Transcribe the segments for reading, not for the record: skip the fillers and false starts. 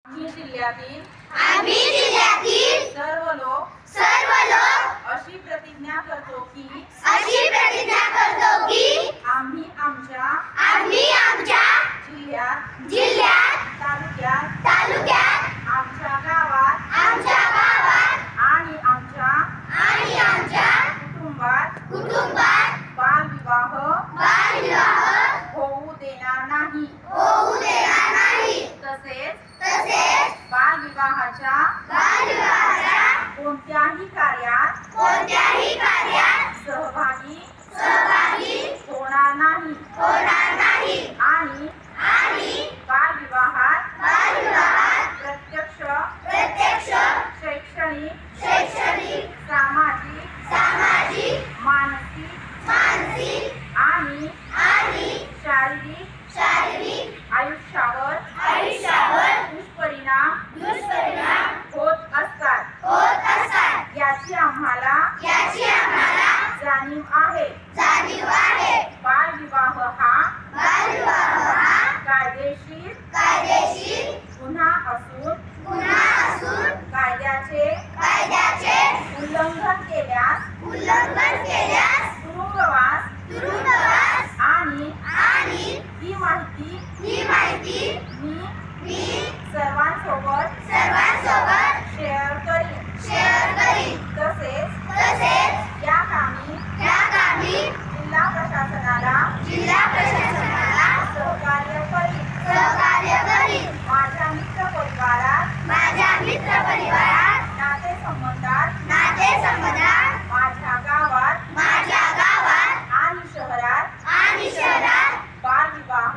आम्ही जिल्ह्यातील सर्व लोक अशी प्रतिज्ञा करतो की आम्ही आमच्या जिल्ह्यात तालुक्यात आमच्या गावात आणि आमच्या कुटुंबात बालविवाह होऊ देणार नाही। तसेच बालविवाहाच्या कोणत्याही कार्यात सहभागी होणार नाही आणि बालविवाहात प्रत्यक्ष शैक्षणिक सामाजिक मानसिक आणि शारीरिक आयुष्यावर दुष्परिणाम होत असतात। याची आम्हाला जाणीव आहे। बालविवाह हा कायदेशीर गुन्हा असून कायद्याचे उल्लंघन केल्यास तुरुंगवास आणि ही माहिती मी सर्वांसोबत शेअर करीन। तसेच या कामी जिल्हा प्रशासनाला सहकार्य करीन। माझ्या मित्र परिवारात नातेसंबंधात माझ्या गावात आणि शहरात बालविवाह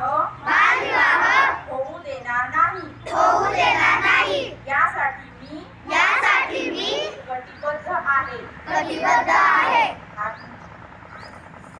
होऊ देणार नाही। यासाठी मी कटिबद्ध आहे।